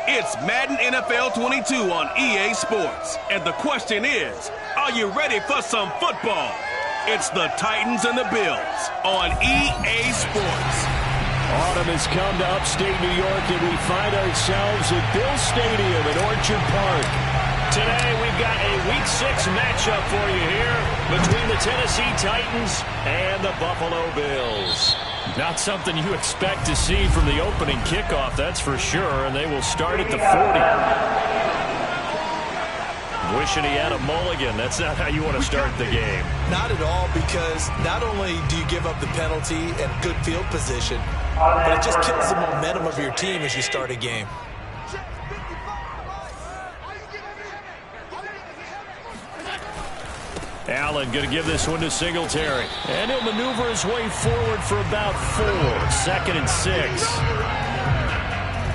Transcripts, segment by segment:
It's Madden NFL 22 on EA Sports. And the question is, are you ready for some football? It's the Titans and the Bills on EA Sports. Autumn has come to upstate New York, and we find ourselves at Bill Stadium in Orchard Park. Today, we've got a Week 6 matchup for you here between the Tennessee Titans and the Buffalo Bills. Not something you expect to see from the opening kickoff, that's for sure, and they will start at the 40. Wishing he had a mulligan. That's not how you want to start the game. Not at all, because not only do you give up the penalty and good field position, but it just kills the momentum of your team as you start a game. Allen going to give this one to Singletary. And he'll maneuver his way forward for about 4. 2nd and 6.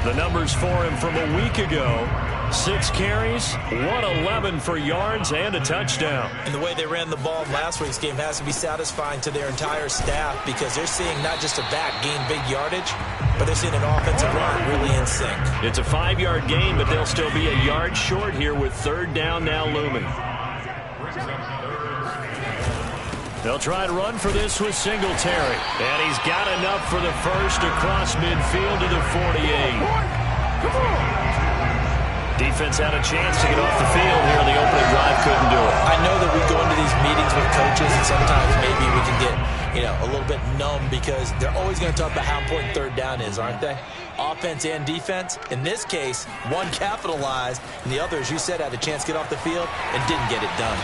The numbers for him from a week ago. 6 carries, 111 for yards, and a touchdown. And the way they ran the ball in last week's game has to be satisfying to their entire staff, because they're seeing not just a back gain big yardage, but they're seeing an offensive line really in sync. It's a 5-yard gain, but they'll still be a yard short here with 3rd down now looming. They'll try to run for this with Singletary. And he's got enough for the first across midfield to the 48. Defense had a chance to get off the field here. The opening drive couldn't do it. I know that we go into these meetings with coaches, and sometimes maybe we can get, a little bit numb, because they're always going to talk about how important 3rd down is, aren't they? Offense and defense. In this case, one capitalized, and the other, as you said, had a chance to get off the field and didn't get it done.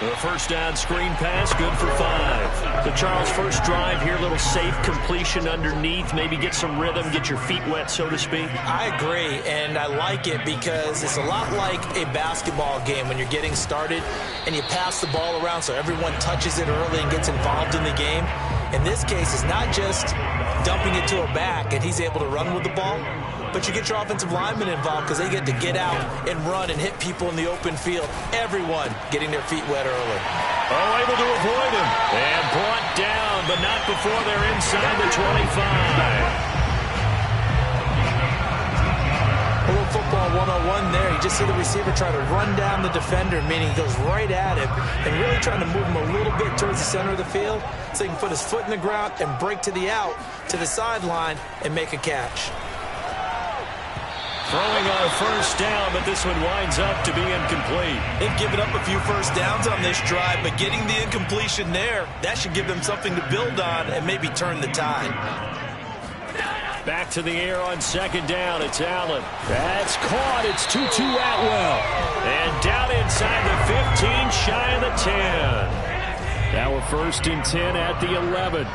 The first down screen pass, good for 5. So Charles, first drive here, little safe completion underneath, maybe get some rhythm, get your feet wet, so to speak. I agree, and I like it because it's a lot like a basketball game when you're getting started and you pass the ball around so everyone touches it early and gets involved in the game. In this case, it's not just dumping it to a back and he's able to run with the ball, but you get your offensive linemen involved because they get to get out and run and hit people in the open field. Everyone getting their feet wet early. Oh, able to avoid him. And brought down, but not before they're inside the 25. A little football 101 there. You just see the receiver try to run down the defender, meaning he goes right at him and really trying to move him a little bit towards the center of the field so he can put his foot in the ground and break to the out, to the sideline, and make a catch. Throwing on first down, but this one winds up to be incomplete. They've given up a few first downs on this drive, but getting the incompletion there, that should give them something to build on and maybe turn the tide. Back to the air on 2nd down. It's Allen. That's caught. It's Tutu Atwell. And down inside the 15, shy of the 10. Now a 1st and 10 at the 11.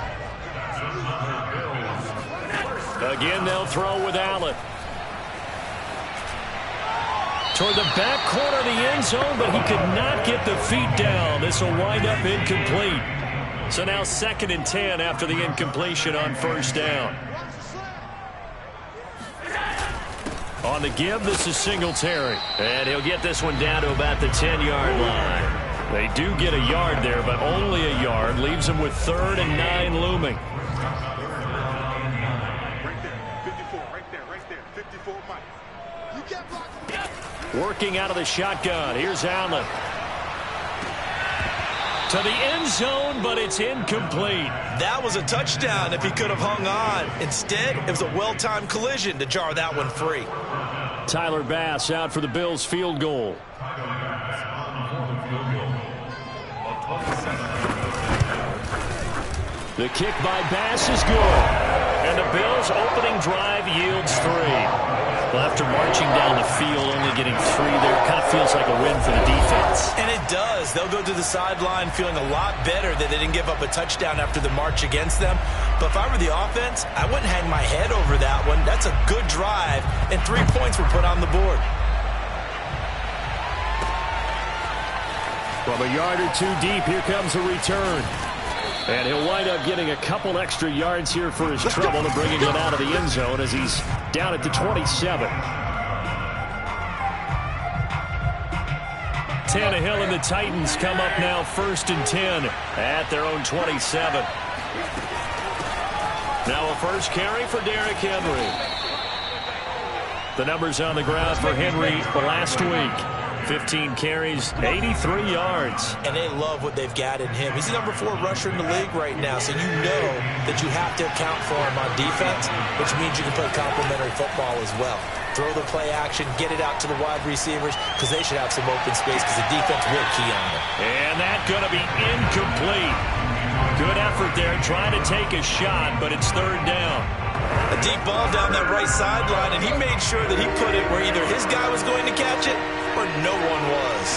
Again, they'll throw with Allen. Toward the back corner of the end zone, but he could not get the feet down. This will wind up incomplete. So now 2nd and 10 after the incompletion on first down. On the give, this is Singletary. And he'll get this one down to about the 10-yard line. They do get a yard there, but only a yard. Leaves them with 3rd and 9 looming. Working out of the shotgun. Here's Allen. To the end zone, but it's incomplete. That was a touchdown if he could have hung on. Instead, it was a well-timed collision to jar that one free. Tyler Bass out for the Bills field goal. The kick by Bass is good. And the Bills' opening drive yields 3. Well, after marching down the field, only getting 3 there, kind of feels like a win for the defense. And it does. They'll go to the sideline feeling a lot better that they didn't give up a touchdown after the march against them. But if I were the offense, I wouldn't hang my head over that one. That's a good drive, and 3 points were put on the board. From a yard or 2 deep, here comes a return. And he'll wind up getting a couple extra yards here for his trouble and bringing it out of the end zone as he's down at the 27. Tannehill and the Titans come up now 1st and 10 at their own 27. Now a first carry for Derrick Henry. The numbers on the ground for Henry last week. 15 carries, 83 yards. And they love what they've got in him. He's the number 4 rusher in the league right now, so you know that you have to account for him on defense, which means you can play complementary football as well. Throw the play action, get it out to the wide receivers, because they should have some open space, because the defense will key on it. And that's going to be incomplete. Good effort there, trying to take a shot, but it's third down. A deep ball down that right sideline, and he made sure that he put it where either his guy was going to catch it or no one was.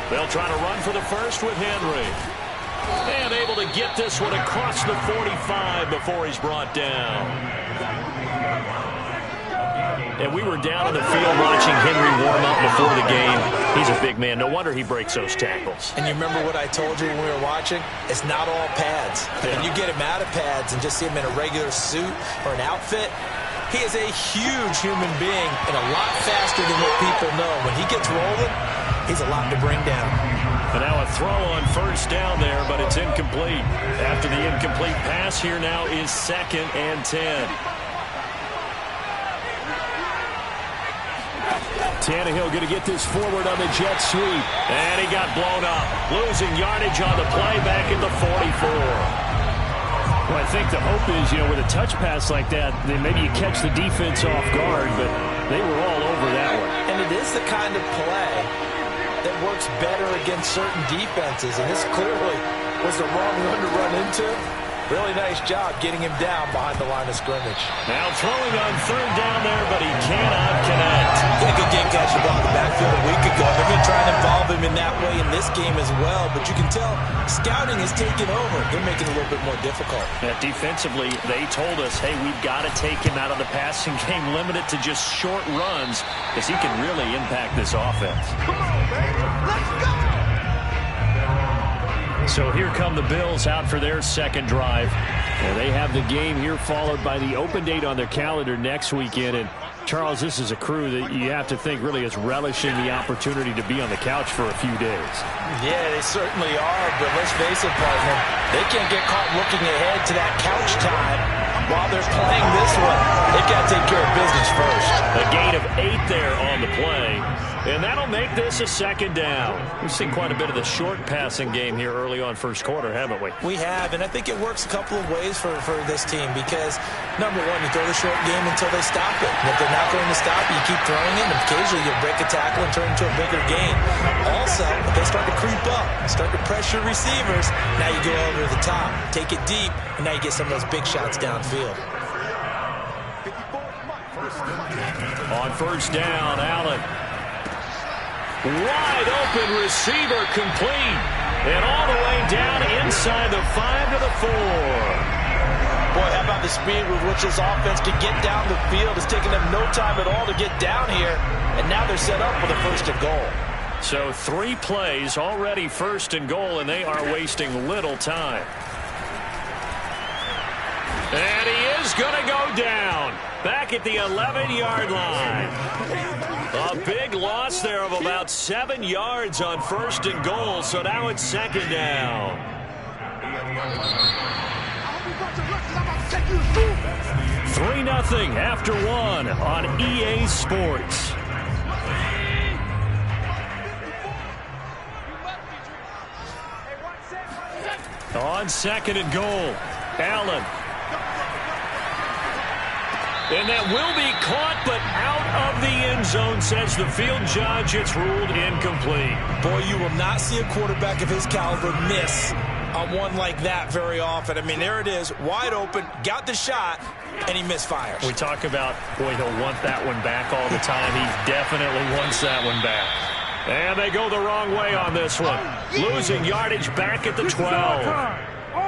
They'll try to run for the first with Henry. And able to get this one across the 45 before he's brought down. And we were down in the field watching Henry warm up before the game. He's a big man. No wonder he breaks those tackles. And you remember what I told you when we were watching? It's not all pads. Yeah. When you get him out of pads and just see him in a regular suit or an outfit, he is a huge human being and a lot faster than what people know. When he gets rolling, he's a lot to bring down. And now a throw on first down there, but it's incomplete. After the incomplete pass, here now is 2nd and 10. Tannehill going to get this forward on the jet sweep. And he got blown up. Losing yardage on the play back at the 44. Well, I think the hope is, with a touch pass like that, then maybe you catch the defense off guard, but they were all over that one. And it is the kind of play that works better against certain defenses, and this clearly was the wrong one to run into. Really nice job getting him down behind the line of scrimmage. Now throwing on third down there, but he cannot connect. Yeah, good game catch the ball in the backfield a week ago. They're going to try and involve him in that way in this game as well, but you can tell scouting has taken over. They're making it a little bit more difficult. Yeah, defensively, they told us, hey, we've got to take him out of the passing game, limit it to just short runs, because he can really impact this offense. Come on, baby. Let's go! So here come the Bills out for their second drive. And they have the game here followed by the open date on their calendar next weekend. And Charles, this is a crew that you have to think really is relishing the opportunity to be on the couch for a few days. Yeah, they certainly are, but let's face it, partner, they can't get caught looking ahead to that couch time while they're playing this one. They've got to take care of business first. A gain of 8 there on the play. And that'll make this a second down. We've seen quite a bit of the short passing game here early on first quarter, haven't we? We have, and I think it works a couple of ways for this team because, number one, you throw the short game until they stop it. And if they're not going to stop it, you keep throwing it, and occasionally you'll break a tackle and turn it into a bigger gain. Also, if they start to creep up, start to pressure receivers, now you go over the top, take it deep, and now you get some of those big shots downfield. On first down, Allen. Wide open receiver complete. And all the way down inside the 5 to the 4. Boy, how about the speed with which this offense can get down the field? It's taking them no time at all to get down here. And now they're set up for the 1st and goal. So 3 plays already 1st and goal, and they are wasting little time. And he is going to go down back at the 11-yard line. A big loss there of about 7 yards on 1st and goal, so now it's 2nd down. 3-0 after 1 on EA Sports. On 2nd and goal, Allen. And that will be caught, but out of the end zone, says the field judge. It's ruled incomplete. Boy, you will not see a quarterback of his caliber miss on one like that very often. I mean, there it is, wide open, got the shot, and he misfires. We talk about, boy, he'll want that one back all the time. He definitely wants that one back. And they go the wrong way on this one. Losing yardage back at the 12.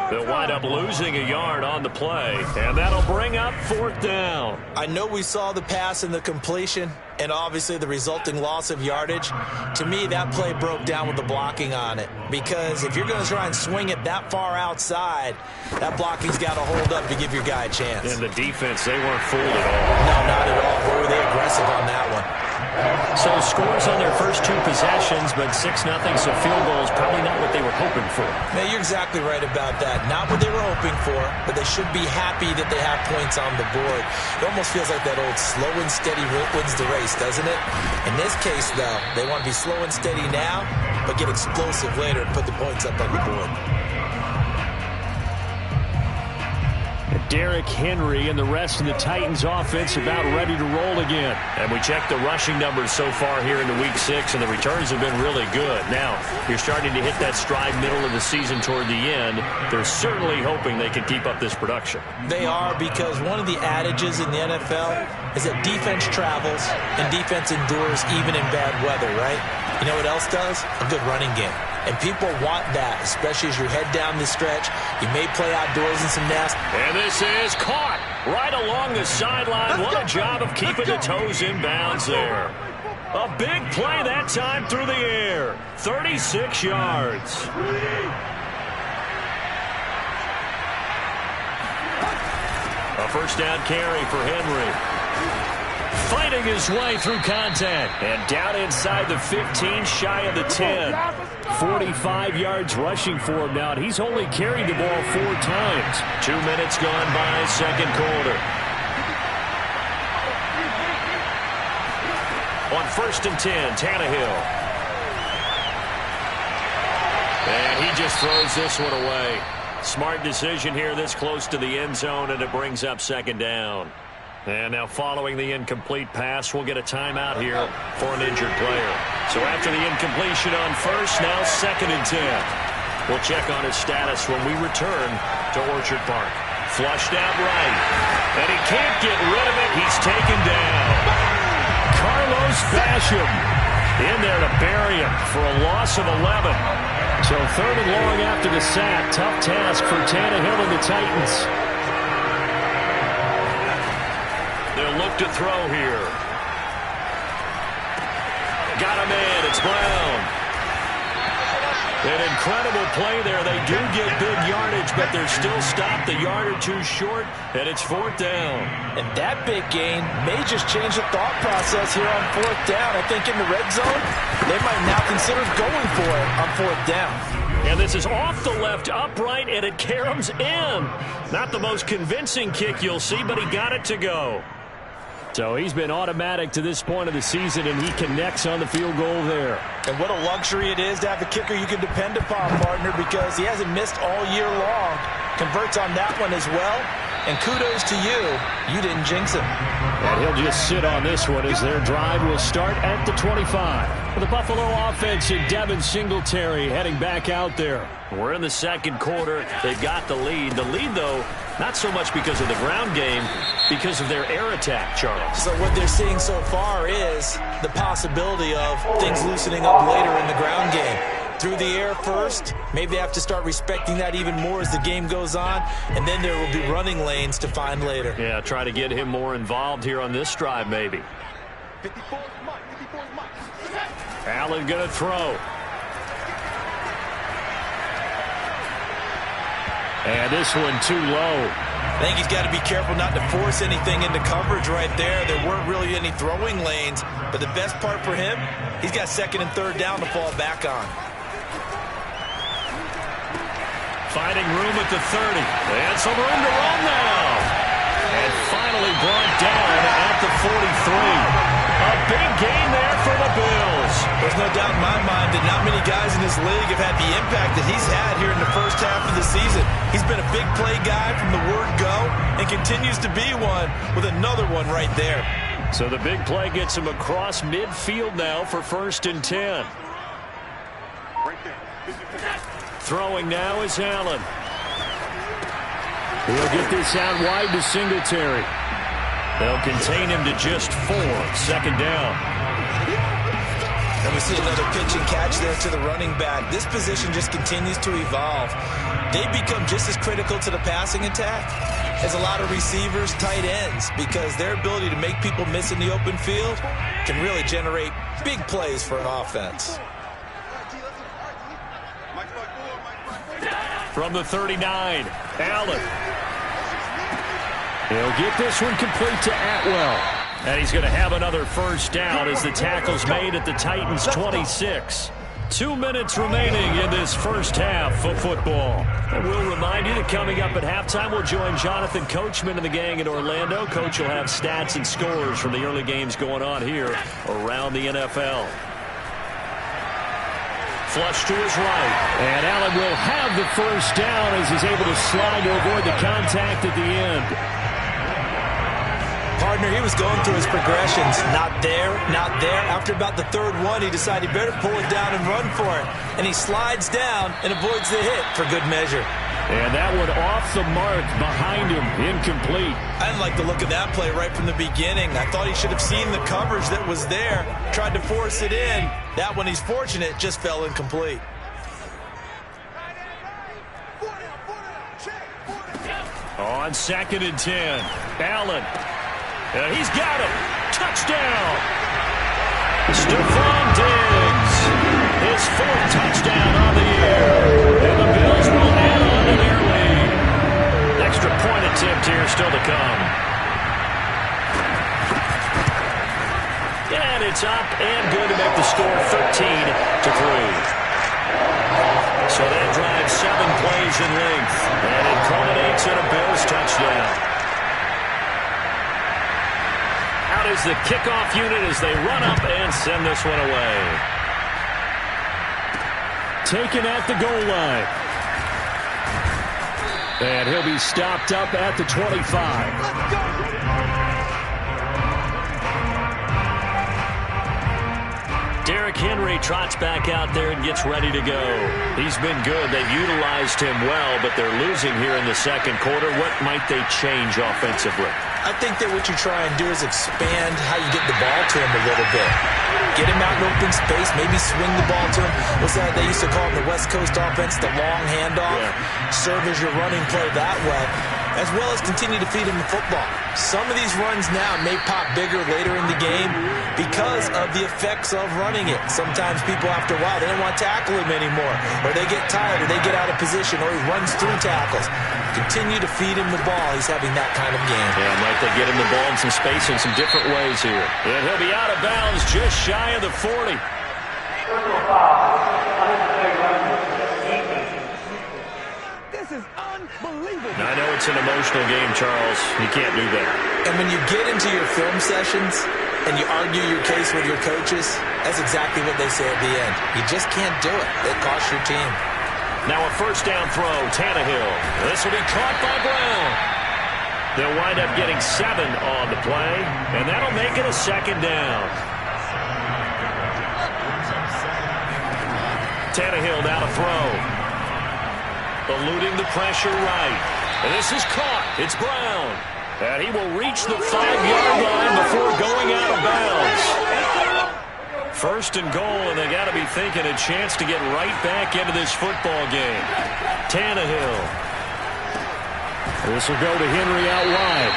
They'll wind up losing a yard on the play, and that'll bring up 4th down. I know we saw the pass and the completion, and obviously the resulting loss of yardage. To me, that play broke down with the blocking on it, because if you're going to try and swing it that far outside, that blocking's got to hold up to give your guy a chance. And the defense, they weren't fooled at all. No, not at all. Boy, were they aggressive on that one. So scores on their first 2 possessions, but 6-0, so field goal is probably not what they were hoping for. Yeah, you're exactly right about that. Not what they were hoping for, but they should be happy that they have points on the board. It almost feels like that old slow and steady wins the race, doesn't it? In this case, though, they want to be slow and steady now, but get explosive later and put the points up on the board. Derrick Henry and the rest of the Titans offense about ready to roll again. And we checked the rushing numbers so far here into Week 6, and the returns have been really good. Now, you're starting to hit that stride middle of the season toward the end. They're certainly hoping they can keep up this production. They are, because one of the adages in the NFL is that defense travels and defense endures even in bad weather, right? You know what else does? A good running game. And people want that, especially as you head down the stretch. You may play outdoors in some nasty. And this is caught right along the sideline. What a job of keeping the toes in bounds there. A big play that time through the air. 36 yards. A first down carry for Henry. Fighting his way through contact. And down inside the 15, shy of the 10. 45 yards rushing for him now, and he's only carried the ball 4 times. 2 minutes gone by, second quarter. On 1st and 10, Tannehill. And he just throws this one away. Smart decision here this close to the end zone, and it brings up second down. And now following the incomplete pass, we'll get a timeout here for an injured player. So after the incompletion on first, now 2nd and 10. We'll check on his status when we return to Orchard Park. Flushed out right. And he can't get rid of it. He's taken down. Carlos Basham in there to bury him for a loss of 11. So 3rd and long after the sack. Tough task for Tannehill and the Titans. They'll look to throw here. Got him in. It's Brown. An incredible play there. They do get big yardage, but they're still stopped a yard or 2 short, and it's 4th down. And that big gain may just change the thought process here on 4th down. I think in the red zone, they might now consider going for it on 4th down. And this is off the left upright, and it caroms in. Not the most convincing kick you'll see, but he got it to go. So he's been automatic to this point of the season, and he connects on the field goal there. And what a luxury it is to have a kicker you can depend upon, partner, because he hasn't missed all year long. Converts on that one as well. And kudos to you. You didn't jinx him. And he'll just sit on this one as their drive will start at the 25. The Buffalo offense and Devin Singletary heading back out there. We're in the second quarter. They've got the lead. The lead, though, not so much because of the ground game, because of their air attack, Charles. So what they're seeing so far is the possibility of things loosening up later in the ground game. Through the air first, maybe they have to start respecting that even more as the game goes on, and then there will be running lanes to find later. Yeah, try to get him more involved here on this drive, maybe. Allen going to throw. And this one too low. I think he's got to be careful not to force anything into coverage right there. There weren't really any throwing lanes, but the best part for him, he's got 2nd and 3rd down to fall back on. Finding room at the 30. And some room to run now. And finally brought down at the 43. A big gain there for the Bills. There's no doubt in my mind that not many guys in this league have had the impact that he's had here in the first half of the season. He's been a big play guy from the word go and continues to be one with another one right there. So the big play gets him across midfield now for 1st and 10. Throwing now is Allen. He'll get this out wide to Singletary. They'll contain him to just 4. 2nd down. And we see another pitch and catch there to the running back. This position just continues to evolve. They become just as critical to the passing attack as a lot of receivers, tight ends, because their ability to make people miss in the open field can really generate big plays for an offense. From the 39, Allen. He'll get this one complete to Atwell. And he's going to have another first down as the tackle's made at the Titans' 26. 2 minutes remaining in this first half of football. And we'll remind you that coming up at halftime, we'll join Jonathan Coachman and the gang in Orlando. Coach will have stats and scores from the early games going on here around the NFL. Flush to his right. And Allen will have the first down as he's able to slide to avoid the contact at the end. Partner, he was going through his progressions. Not there, not there. After about the third one, he decided he better pull it down and run for it. And he slides down and avoids the hit for good measure. And that one off the mark behind him, incomplete. I didn't like the look of that play right from the beginning. I thought he should have seen the coverage that was there, tried to force it in. That one, he's fortunate, just fell incomplete. On 2nd and 10, Allen. And he's got it. Touchdown. Stephon Diggs. His 4th touchdown on the year. And the Bills will add on to their lead. Extra point attempt here still to come. And it's up and good to make the score 13-3. So that drives 7 plays in length. And it culminates in a Bills touchdown. Out is the kickoff unit as they run up and send this one away. Taken at the goal line. And he'll be stopped up at the 25. Let's go. Derrick Henry trots back out there and gets ready to go. He's been good. They've utilized him well, but they're losing here in the second quarter. What might they change offensively? I think that what you try and do is expand how you get the ball to him a little bit. Get him out in open space, maybe swing the ball to him. What's that they used to call in the West Coast offense, the long handoff? Yeah. Serve as your running play that way, as well as continue to feed him the football. Some of these runs now may pop bigger later in the game because of the effects of running it. Sometimes people, after a while, they don't want to tackle him anymore, or they get tired, or they get out of position, or he runs through tackles. Continue to feed him the ball. He's having that kind of game. Yeah, might they get him the ball in some space in some different ways here. And he'll be out of bounds just shy of the 40. This is unbelievable. Now, I know it's an emotional game, Charles. You can't do that. And when you get into your film sessions and you argue your case with your coaches, that's exactly what they say at the end. You just can't do it. It costs your team. Now a first down throw, Tannehill. This will be caught by Brown. They'll wind up getting 7 on the play, and that'll make it a second down. Tannehill now to throw. Eluding the pressure right. And this is caught. It's Brown. And he will reach the 5-yard line before going out of bounds. First and goal, and they got to be thinking a chance to get right back into this football game. Tannehill. This will go to Henry out wide.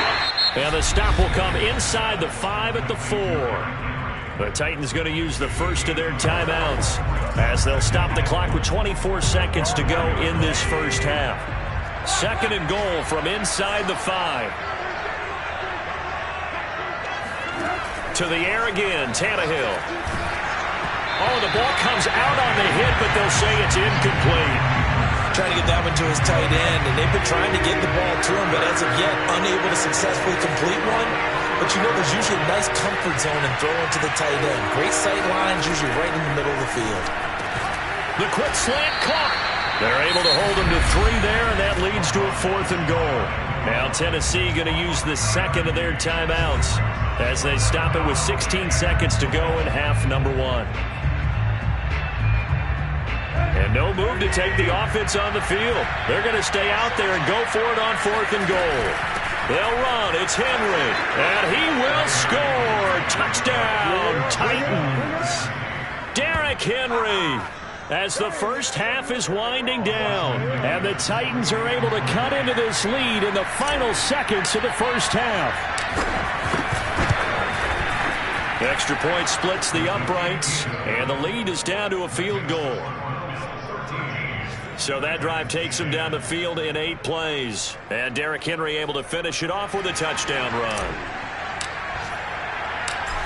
And the stop will come inside the 5 at the 4. The Titans going to use the first of their timeouts as they'll stop the clock with 24 seconds to go in this first half. Second and goal from inside the 5. To the air again, Tannehill. Oh, the ball comes out on the hit, but they'll say it's incomplete. Trying to get that one to his tight end, and they've been trying to get the ball to him, but as of yet, unable to successfully complete one. But you know there's usually a nice comfort zone in throwing to the tight end. Great sight lines, usually right in the middle of the field. The quick slant caught. They're able to hold him to 3 there, and that leads to a 4th and goal. Now Tennessee going to use the second of their timeouts as they stop it with 16 seconds to go in half number 1. And no move to take the offense on the field. They're going to stay out there and go for it on 4th and goal. They'll run. It's Henry. And he will score. Touchdown, Titans. Derrick Henry. As the first half is winding down. And the Titans are able to cut into this lead in the final seconds of the first half. Extra point splits the uprights. And the lead is down to a field goal. So that drive takes him down the field in 8 plays. And Derrick Henry able to finish it off with a touchdown run.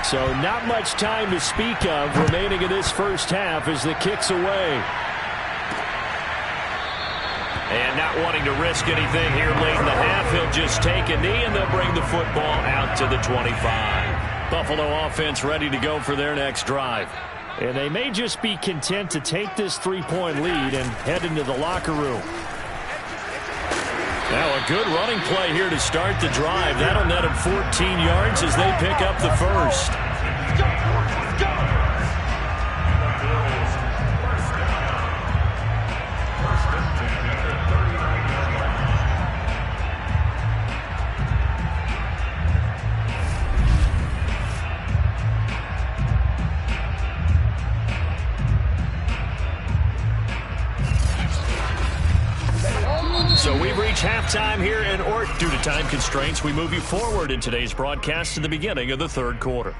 So not much time to speak of remaining in this first half as the kick's away. And not wanting to risk anything here late in the half, he'll just take a knee and they'll bring the football out to the 25. Buffalo offense ready to go for their next drive. And they may just be content to take this 3-point lead and head into the locker room. Now a good running play here to start the drive. That'll net them 14 yards as they pick up the first. So we've reached halftime here in Ort. Due to time constraints, we move you forward in today's broadcast to the beginning of the third quarter.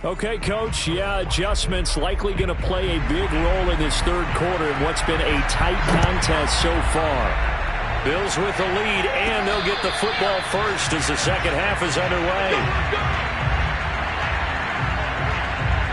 Okay, Coach. Yeah, adjustments likely going to play a big role in this third quarter in what's been a tight contest so far. Bills with the lead, and they'll get the football first as the second half is underway.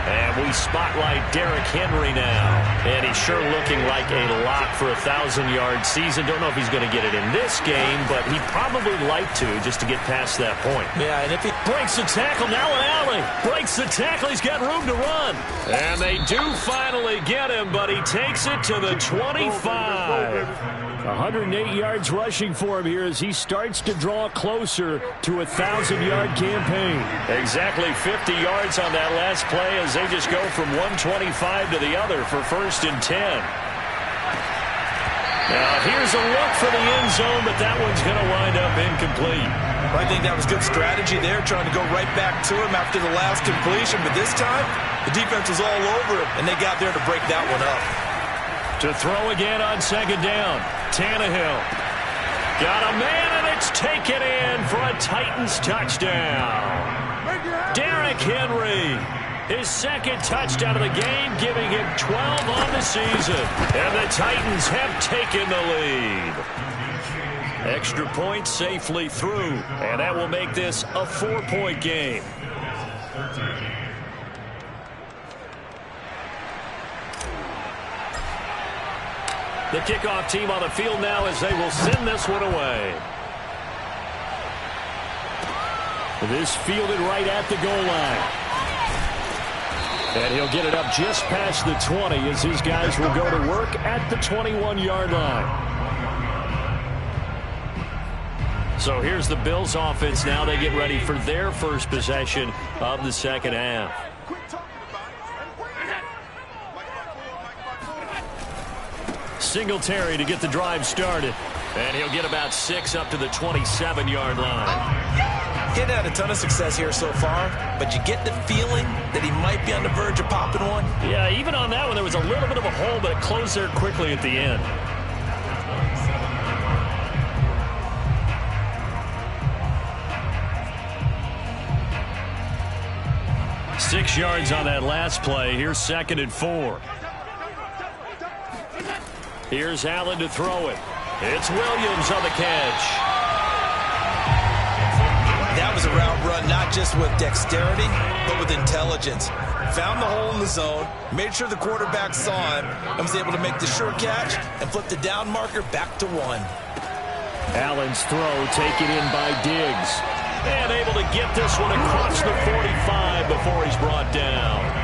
And we spotlight Derrick Henry now. And he's sure looking like a lock for a 1,000-yard season. Don't know if he's going to get it in this game, but he'd probably like to just to get past that point. Yeah, and if he breaks the tackle, now an alley. Breaks the tackle, he's got room to run. And they do finally get him, but he takes it to the 25. 108 yards rushing for him here as he starts to draw closer to a 1,000-yard campaign. Exactly 50 yards on that last play as they just go from 125 to the other for 1st and 10. Now here's a look for the end zone, but that one's going to wind up incomplete. I think that was good strategy there, trying to go right back to him after the last completion. But this time, the defense was all over him, and they got there to break that one up. To throw again on second down. Tannehill. Got a man, and it's taken in for a Titans touchdown. Derrick Henry. His second touchdown of the game, giving him 12 on the season. And the Titans have taken the lead. Extra point safely through. And that will make this a 4-point game. The kickoff team on the field now as they will send this one away. This fielded right at the goal line. And he'll get it up just past the 20 as his guys will go to work at the 21-yard line. So here's the Bills offense now. They get ready for their first possession of the second half. Singletary to get the drive started. And he'll get about 6 up to the 27-yard line. Getting had a ton of success here so far, but you get the feeling that he might be on the verge of popping one. Yeah, even on that one, there was a little bit of a hole, but it closed there quickly at the end. Six yards on that last play. Here's 2nd and 4. Here's Allen to throw it. It's Williams on the catch. That was a route run, not just with dexterity, but with intelligence. Found the hole in the zone, made sure the quarterback saw him, and was able to make the sure catch and flip the down marker back to 1. Allen's throw taken in by Diggs. And able to get this one across the 45 before he's brought down.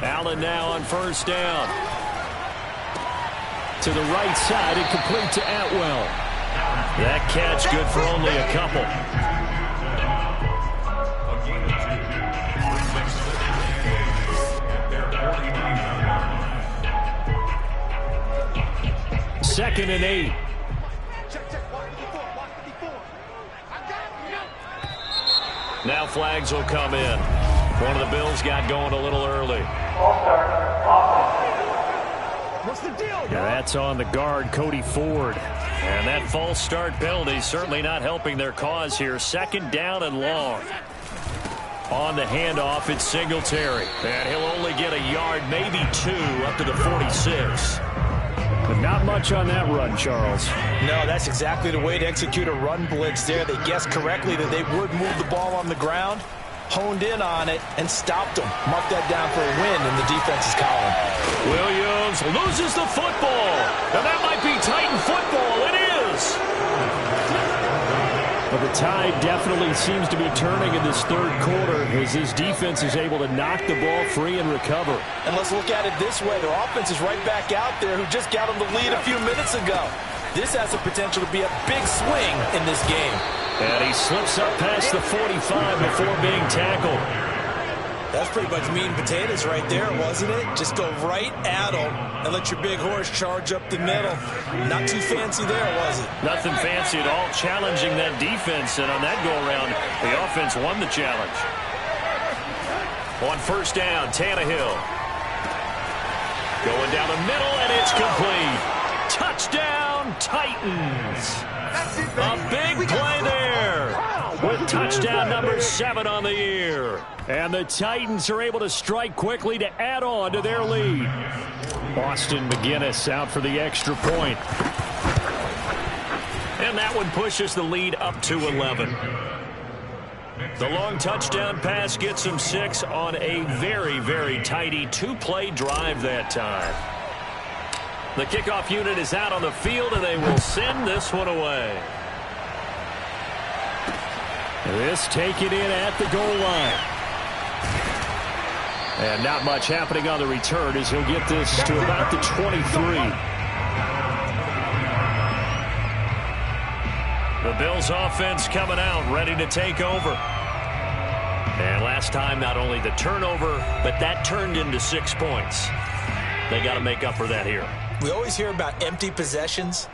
Allen now on 1st down. To the right side and complete to Atwell. That catch good for only a couple. Second and 8. Now flags will come in. One of the Bills got going a little early. What's the deal, Yeah, that's on the guard, Cody Ford. And that false start penalty certainly not helping their cause here. 2nd down and long. On the handoff, it's Singletary. And he'll only get a yard, maybe 2, up to the 46. But not much on that run, Charles. No, that's exactly the way to execute a run blitz there. They guessed correctly that they would move the ball on the ground, honed in on it, and stopped them. Mark that down for a win in the defense's column. Williams loses the football. And that might be Titan football. It is. But the tide definitely seems to be turning in this third quarter as his defense is able to knock the ball free and recover. And let's look at it this way. Their offense is right back out there who just got them the lead a few minutes ago. This has the potential to be a big swing in this game. And he slips up past the 45 before being tackled. That's pretty much meat and potatoes right there, wasn't it? Just go right at them and let your big horse charge up the middle. Not too fancy there, was it? Nothing fancy at all, challenging that defense. And on that go-around, the offense won the challenge. On first down, Tannehill. Going down the middle, and it's complete. Touchdown, Titans. A big play there with touchdown number 7 on the year. And the Titans are able to strike quickly to add on to their lead. Austin McGinnis out for the extra point. And that one pushes the lead up to 11. The long touchdown pass gets them 6 on a very, very tidy 2-play drive that time. The kickoff unit is out on the field, and they will send this one away. This taken in at the goal line. And not much happening on the return as he'll get this to about the 23. The Bills offense coming out, ready to take over. And last time, not only the turnover, but that turned into 6 points. They got to make up for that here. We always hear about empty possessions,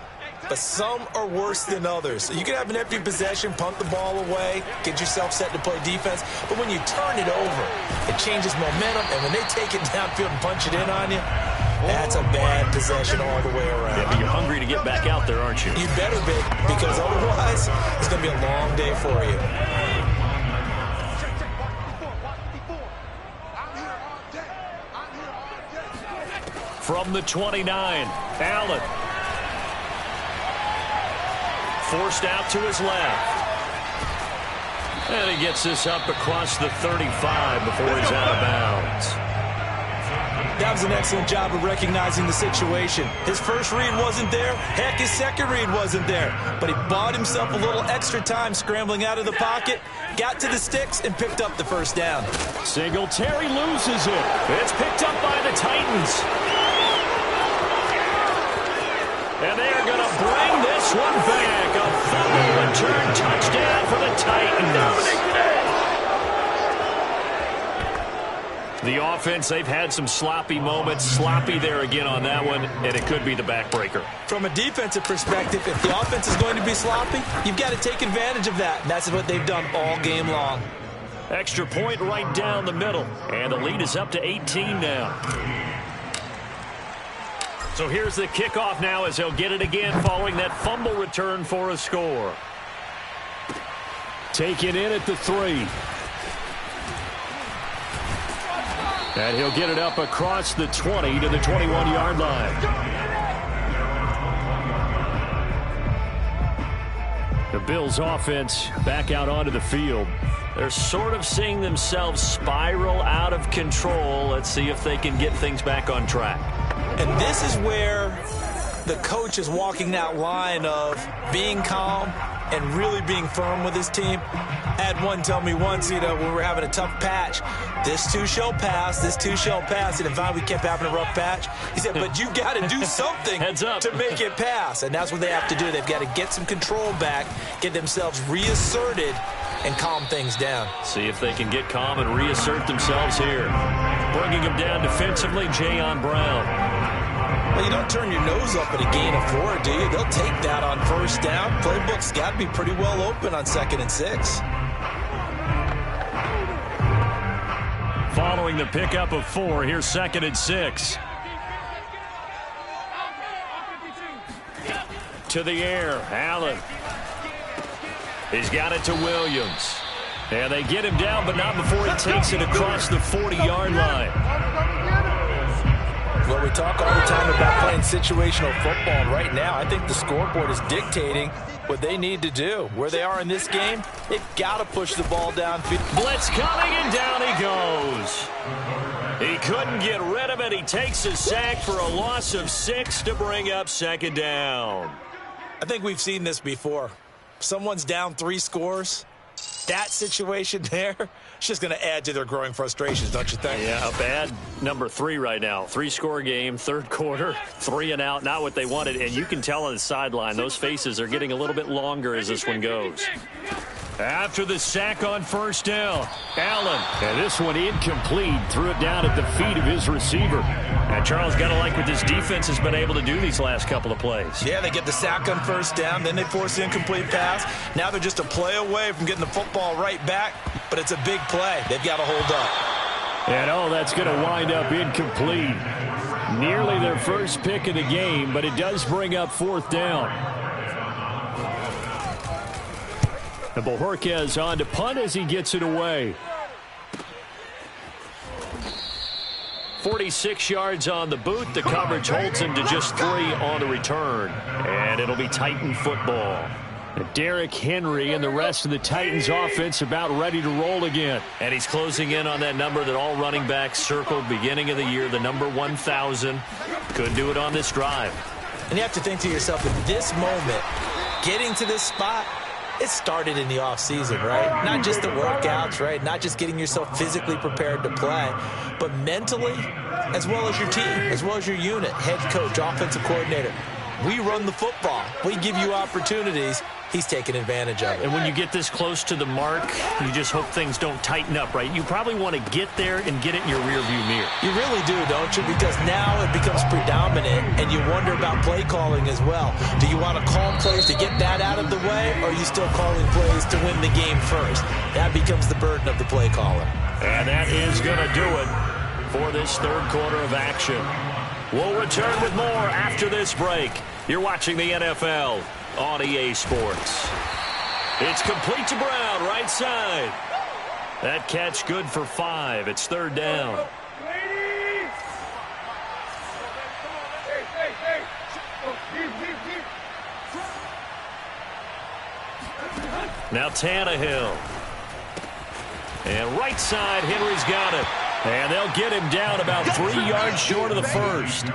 but some are worse than others. So you can have an empty possession, punt the ball away, get yourself set to play defense, but when you turn it over, it changes momentum, and when they take it downfield and punch it in on you, that's a bad possession all the way around. Yeah, but you're hungry to get back out there, aren't you? You better be, because otherwise, it's going to be a long day for you. From the 29, Allen. Forced out to his left. And he gets this up across the 35 before he's out of bounds. That was an excellent job of recognizing the situation. His first read wasn't there. Heck, his second read wasn't there. But he bought himself a little extra time scrambling out of the pocket, got to the sticks, and picked up the first down. Singletary loses it. It's picked up by the Titans. And they are going to bring this one back. A fumble return touchdown for the Titans. The offense, they've had some sloppy moments. Sloppy there again on that one, and it could be the backbreaker. From a defensive perspective, if the offense is going to be sloppy, you've got to take advantage of that. And that's what they've done all game long. Extra point right down the middle. And the lead is up to 18 now. So here's the kickoff now as he'll get it again following that fumble return for a score. Taken in at the 3. And he'll get it up across the 20 to the 21-yard line. The Bills offense back out onto the field. They're sort of seeing themselves spiral out of control. Let's see if they can get things back on track. And this is where the coach is walking that line of being calm and really being firm with his team. I had one tell me once, when we were having a tough patch, this too shall pass, this too shall pass. And if we kept having a rough patch, he said, but you got to do something to make it pass. And that's what they have to do. They've got to get some control back, get themselves reasserted, and calm things down. See if they can get calm and reassert themselves here. Bringing them down defensively, Jayon Brown. Well, you don't turn your nose up at a gain of 4, do you? They'll take that on first down. Playbook's got to be pretty well open on 2nd and 6. Following the pickup of 4, here's 2nd and 6. To the air, Allen. He's got it to Williams. And they get him down, but not before he takes it across the 40-yard line. Well, we talk all the time about playing situational football. And right now, I think the scoreboard is dictating what they need to do. Where they are in this game, they've got to push the ball downfield. Blitz coming, and down he goes. He couldn't get rid of it. He takes a sack for a loss of 6 to bring up second down. I think we've seen this before. Someone's down 3 scores. That situation there, it's just going to add to their growing frustrations, don't you think? Yeah, a bad number 3 right now. 3-score game, third quarter, 3 and out, not what they wanted. And you can tell on the sideline, those faces are getting a little bit longer as this one goes. After the sack on first down, Allen. And this one incomplete. Threw it down at the feet of his receiver. And Charles, got to like what this defense has been able to do these last couple of plays. Yeah, they get the sack on first down, then they force the incomplete pass. Now they're just a play away from getting the football right back, but it's a big play. They've got to hold up. And, that's going to wind up incomplete. Nearly their first pick of the game, but it does bring up fourth down. And Bojorquez on to punt as he gets it away. 46 yards on the boot. The coverage holds him to just 3 on the return. And it'll be Titan football. Derrick Henry and the rest of the Titans offense about ready to roll again. And he's closing in on that number that all running backs circled beginning of the year, the number 1,000. Could do it on this drive. And you have to think to yourself, at this moment, getting to this spot, it started in the offseason, right? Not just the workouts, right? Not just getting yourself physically prepared to play, but mentally, as well as your team, as well as your unit, head coach, offensive coordinator. We run the football. We give you opportunities. He's taking advantage of it. And when you get this close to the mark, you just hope things don't tighten up, right? You probably want to get there and get it in your rearview mirror. You really do, don't you? Because now it becomes predominant, and you wonder about play calling as well. Do you want to call plays to get that out of the way, or are you still calling plays to win the game first? That becomes the burden of the play caller. And that is going to do it for this third quarter of action. We'll return with more after this break. You're watching the NFL on EA Sports. It's complete to Brown, right side. That catch good for 5. It's third down. Now Tannehill. And right side, Henry's got it. And they'll get him down about 3 yards short of the first.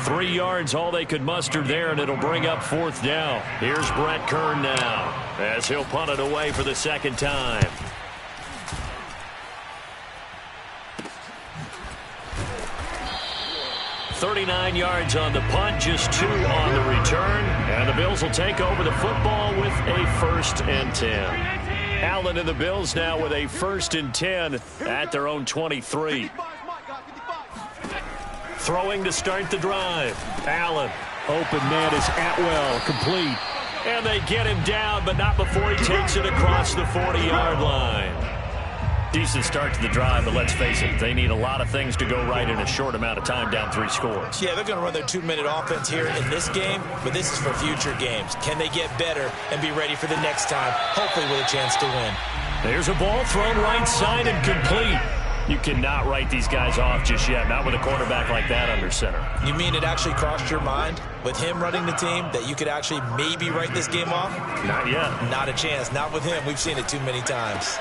3 yards, all they could muster there, and it'll bring up fourth down. Here's Brett Kern now, as he'll punt it away for the second time. $39 yards on the punt, just 2 on the return. And the Bills will take over the football with a 1st and 10. Allen and the Bills now with a 1st and 10 at their own 23. Throwing to start the drive. Allen. Open man is Atwell, complete. And they get him down, but not before he takes it across the 40-yard line. Decent start to the drive, but let's face it, they need a lot of things to go right in a short amount of time, down 3 scores. Yeah, they're going to run their 2-minute offense here in this game, but this is for future games. Can they get better and be ready for the next time, hopefully with a chance to win? There's a ball thrown right side and complete. You cannot write these guys off just yet, not with a quarterback like that under center. You mean it actually crossed your mind with him running the team that you could actually maybe write this game off? Not yet. Not a chance. Not with him. We've seen it too many times.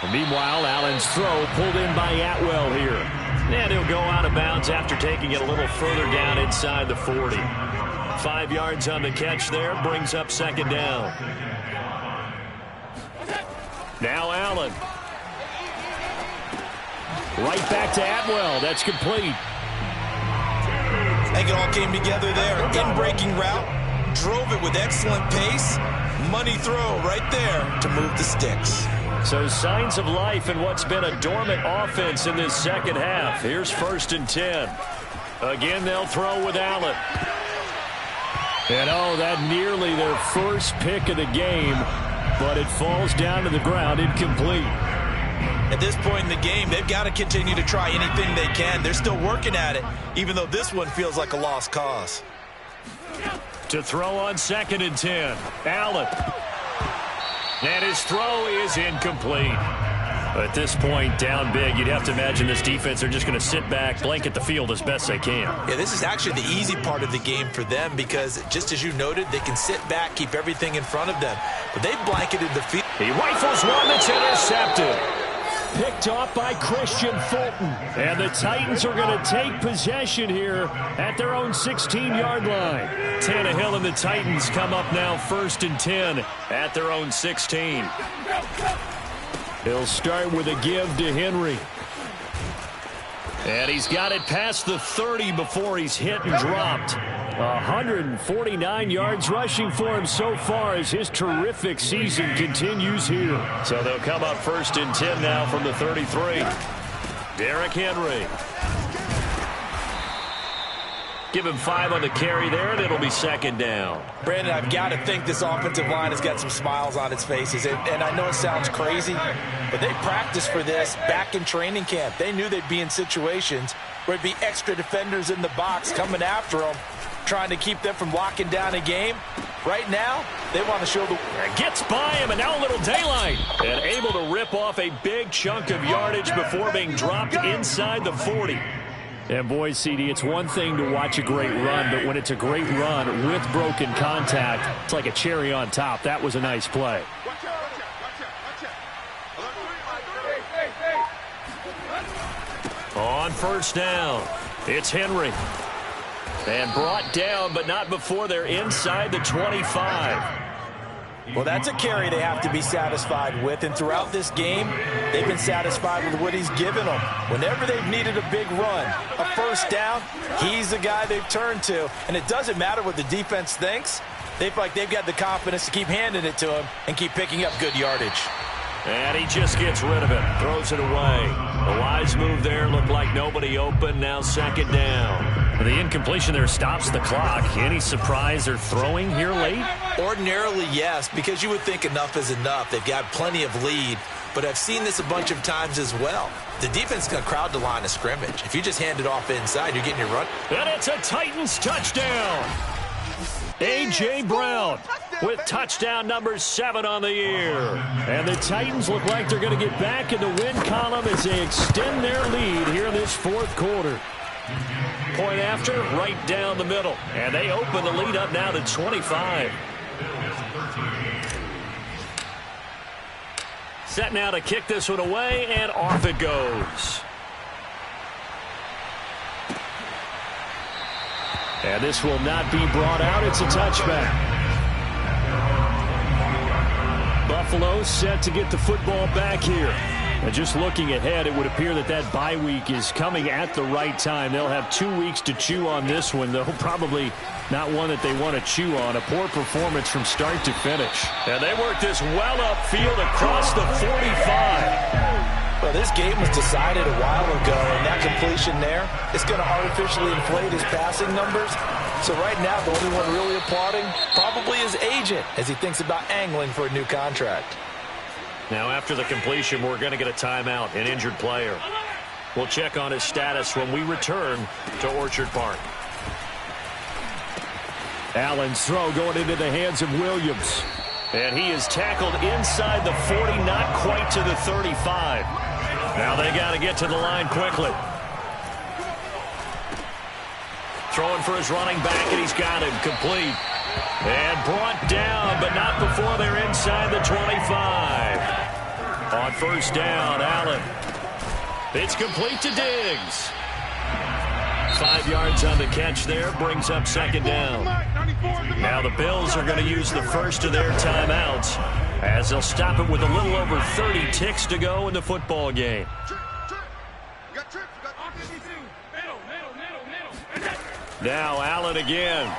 And meanwhile, Allen's throw pulled in by Atwell here. And he'll go out of bounds after taking it a little further down inside the 40. 5 yards on the catch there, brings up second down. Now Allen. Right back to Atwell. That's complete. I think it all came together there. In-breaking route. Drove it with excellent pace. Money throw right there to move the sticks. So signs of life in what's been a dormant offense in this second half. Here's 1st and 10. Again, they'll throw with Allen. And that nearly their first pick of the game, but it falls down to the ground incomplete. At this point in the game, they've got to continue to try anything they can. They're still working at it, even though this one feels like a lost cause. To throw on 2nd and 10, Allen. And his throw is incomplete. At this point, down big, you'd have to imagine this defense are just going to sit back, blanket the field as best they can. Yeah, this is actually the easy part of the game for them because, just as you noted, they can sit back, keep everything in front of them. But they blanketed the field. He rifles one that's intercepted. Picked off by Christian Fulton. And the Titans are going to take possession here at their own 16-yard line. Tannehill and the Titans come up now 1st and 10 at their own 16. He'll start with a give to Henry. And he's got it past the 30 before he's hit and dropped. 149 yards rushing for him so far as his terrific season continues here. So they'll come up 1st and 10 now from the 33. Derrick Henry. Give him 5 on the carry there, and it'll be 2nd down. Brandon, I've got to think this offensive line has got some smiles on its faces. And I know it sounds crazy, but they practiced for this back in training camp. They knew they'd be in situations where there'd be extra defenders in the box coming after them, trying to keep them from locking down a game. Right now, they want to show the... Gets by him, and now a little daylight. And able to rip off a big chunk of yardage before being dropped inside the 40. And boy, CD, it's one thing to watch a great run, but when it's a great run with broken contact, it's like a cherry on top. That was a nice play. On 1st down, it's Henry. And brought down, but not before they're inside the 25. Well, that's a carry they have to be satisfied with, and throughout this game, they've been satisfied with what he's given them. Whenever they've needed a big run, a 1st down, he's the guy they've turned to, and it doesn't matter what the defense thinks. They feel like they've got the confidence to keep handing it to him and keep picking up good yardage. And he just gets rid of it, throws it away. A wise move there, looked like nobody open, now 2nd down. The incompletion there stops the clock. Any surprise they're throwing here late? Ordinarily, yes, because you would think enough is enough. They've got plenty of lead, but I've seen this a bunch of times as well. The defense is going to crowd the line of scrimmage. If you just hand it off inside, you're getting your run. And it's a Titans touchdown. A.J. Brown with touchdown number 7 on the year. And the Titans look like they're going to get back in the win column as they extend their lead here in this 4th quarter. Point after, right down the middle. And they open the lead up now to 25. Set now to kick this one away, and off it goes. And this will not be brought out. It's a touchback. Buffalo set to get the football back here. And just looking ahead, it would appear that that bye week is coming at the right time. They'll have 2 weeks to chew on this one, though probably not one that they want to chew on. A poor performance from start to finish. And they work this well upfield across the 45. Well, this game was decided a while ago, and that completion there is going to artificially inflate his passing numbers. So right now, the only one really applauding probably his agent as he thinks about angling for a new contract. Now, after the completion, we're going to get a timeout, an injured player. We'll check on his status when we return to Orchard Park. Allen's throw going into the hands of Williams. And he is tackled inside the 40, not quite to the 35. Now they got to get to the line quickly. Throwing for his running back, and he's got him complete. And brought down, but not before they're inside the 25. On 1st down, Allen. It's complete to Diggs. 5 yards on the catch there, brings up 2nd down. Now the Bills are going to use the first of their timeouts as they'll stop it with a little over 30 ticks to go in the football game. Now Allen again.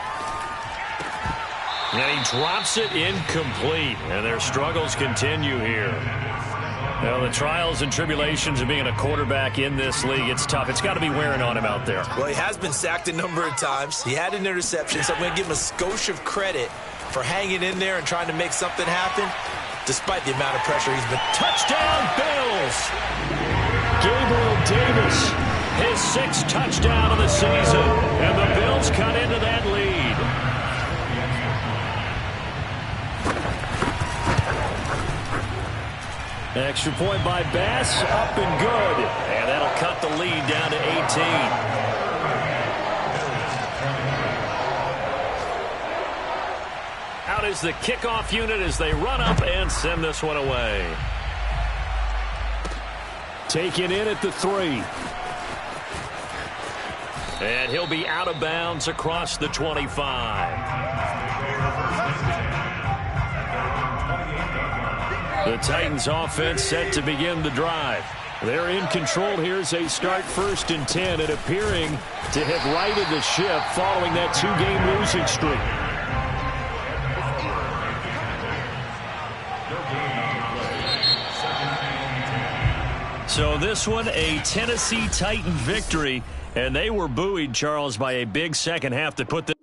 And he drops it incomplete. And their struggles continue here. Well, the trials and tribulations of being a quarterback in this league, it's tough. It's got to be wearing on him out there. Well, he has been sacked a number of times. He had an interception, so I'm going to give him a skosh of credit for hanging in there and trying to make something happen, despite the amount of pressure he's been. Touchdown, Bills! Gabriel Davis, his 6th touchdown of the season, and the Bills cut into that lead. Extra point by Bass, up and good. And that'll cut the lead down to 18. Out is the kickoff unit as they run up and send this one away. Taken in at the 3. And he'll be out of bounds across the 25. The Titans offense set to begin the drive. They're in control here as they start 1st and 10 and appearing to have righted the ship following that 2-game losing streak. So this one, a Tennessee Titan victory, and they were buoyed, Charles, by a big second half that put them